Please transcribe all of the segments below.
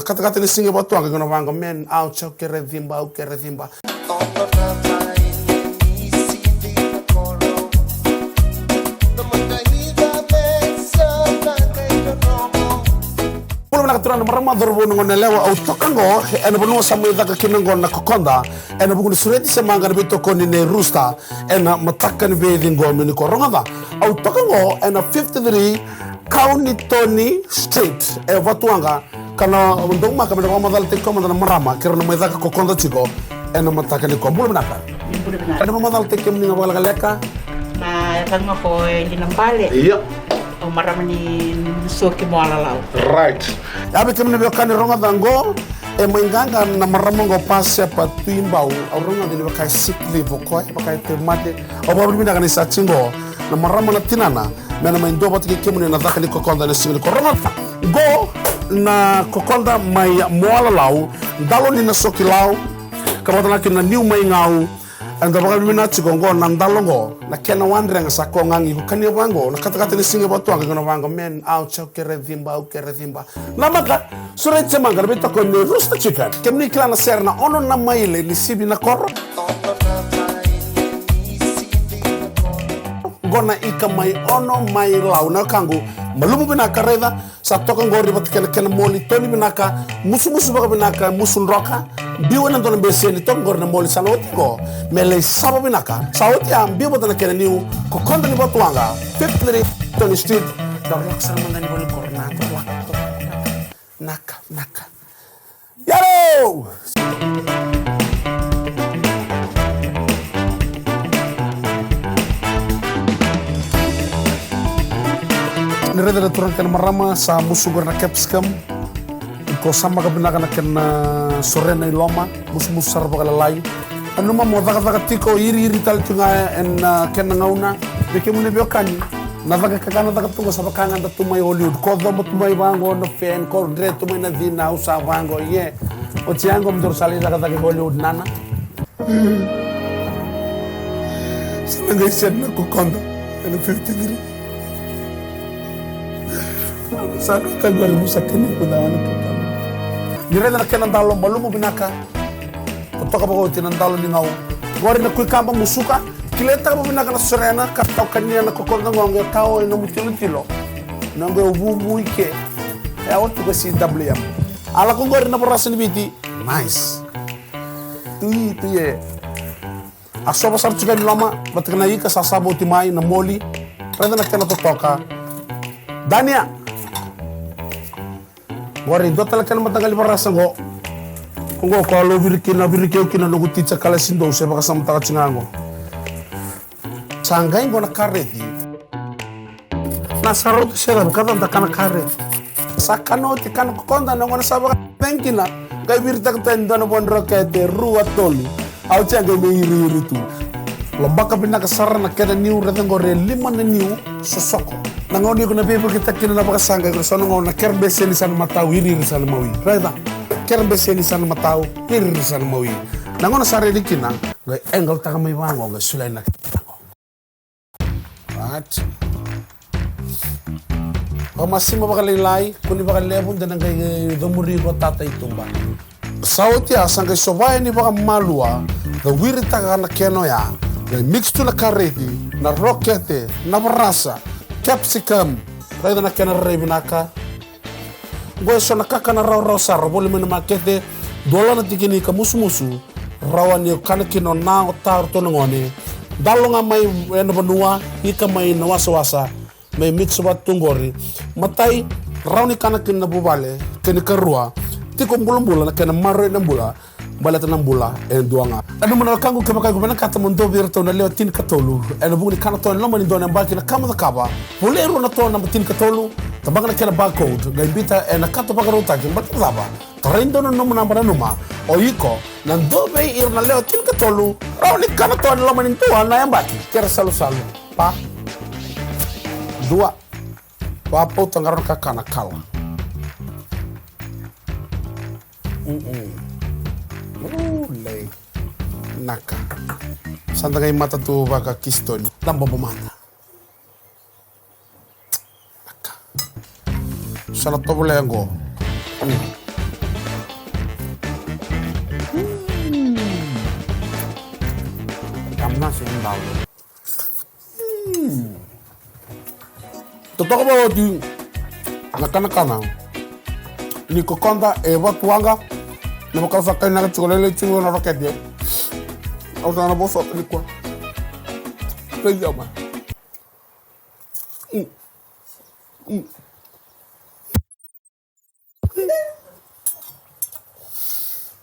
na kata-kata ni singe batu ang gana wanga men au chau kere dhimba au kere dhimba. Nakaturan marama dorbo ngone lewa au tokango ena bonu samu daga kinango na kokonda ena bugun sureti semanga bito koni ne rusta ena matakan vedingo mini koronga au tokango ena 53 County Tony Street e vatuanga kana undong maka benda madal te komanda na marama kirana mai daga kokonda chiko ena matakan ko bulu naka ena madal te kemni ngawala leka na tanga ko linambale iya o marama ni soki mo alalau right yabe kemni be kan ronga dango e menganga na marama go passe pa tuimbau au ronga de be kai sikli boko e kai te mate o babu mina kan sa chingo na marama na tinana mena mai ndo batike kemni na dakali kokonda na singli ko ronga go na kokonda mai moala lau dalo ni na soki lau kamatana kina new mai ngau anda bakal mina chigongo na ndalongo na kena wandre nga sako ngangi kani wango na kata-kata ni singe batu ang gana wango men au chau kere dhimba au kere dhimba na maka sure chemanga bita ko ni roast chicken kemni kila na serna ono na maile ni sibi na koro gona ika mai ono mai lau na kangu malumu binaka reda sa toka ngori bat kena moli toni binaka musu baka binaka musun roka biwa na dona beseni toka ngori na moli sana otiko mele sabo binaka sa oti am biwa dona kena niu kokonda ni batuanga 53 Tony Street darlak sana mandani boli korna naka yaro nireda da turang kena marama sa musu gorna capsicum ko sama kabina kana kena sorena iloma musu sarba kala lai anuma mo daga tiko iri tal tunga en kena ngauna beke mune biokani na daga kakana daga tunga sa bakanga da tumai Hollywood ko do mo tumai wango no fen ko dre tumai na dina usa wango ye o tiango mdor sali daga Hollywood nana sananga isenna ko kondo en 53 sana kagwari musa kini kudawana kutama nireda na kena ndalo malumu binaka kutoka bako tinandalo ni ngau gwari na kuikamba musuka kileta kama binaka na sorena katau kania na kokonda ngonge tao ina mutilo nonge ububu ike ya watu kwa CWM ala kugwari na porasa ni biti nice tuye asoba sar chuka ni lama batakana ika sasabo timai na moli reda na kena totoka Dania Wari do talakan matagal barasa go. Kungo ko alo virikina kina no gutitsa kala sindo se baka samta katsingango. Sangai go na kareti. Na sarot sera kada kana kare. Sakano ti kan konda no ngona sabaka benkina. Kay virta ka tendo no bondro kete ruwa toli. Au changa me iri tu. Lombaka pinaka sarana keda niu retengo re lima na niu sosoko. Nangoni ko na bebo kita kina na bakasanga ko sono ngona kerbese ni san matau iri san mawi. Reda. Kerbese ni san matau iri san mawi. Nangona sare dikina ga engel taka mai wango ga sulai na. Right. O masimo bakalilay kuni bakalebon dan kay domuri ko tatay tumba. Sauti asang kay sobay ni baka malua the wiri taka na keno ya. Ga mix tu na kareti na rokete na barasa. Capsicum, reda na kena rei binaka. Gue so nakaka na raw sar, boleh mena makete dola na tikini ka musu rawan yo kana kino na otar to ngone. Dalo nga may eno banua, ika may nawasa-wasa, may mix wat tunggori. Matay raw ni kana kin nabubale, kini karua, tikom bulan-bulan na kena maro ng bula. Balata ng bula en duanga ano mo na kangu kama kangu kata mundo virto na leo tin katolu ano buni kana to no mani dona mbaki na kama kaba bolero na to na tin katolu tabanga na kena barcode gaibita en kato pagaruta kin bat laba trendo no na bara numa o iko na dobe ir na leo tin katolu raw ni kana to no mani to na mbaki kera salu pa dua wapo tangaron kakana kala lay naka santa kay mata tu baka kiston tambo bumata naka sana to bolengo ndalo. To talk about the nakana ni kokonda e watuanga na makasa kaina chulele chingo na rocket ye. Au na boso ni kwa. Please yama.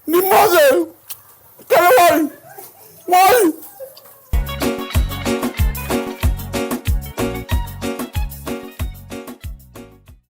Ni moze.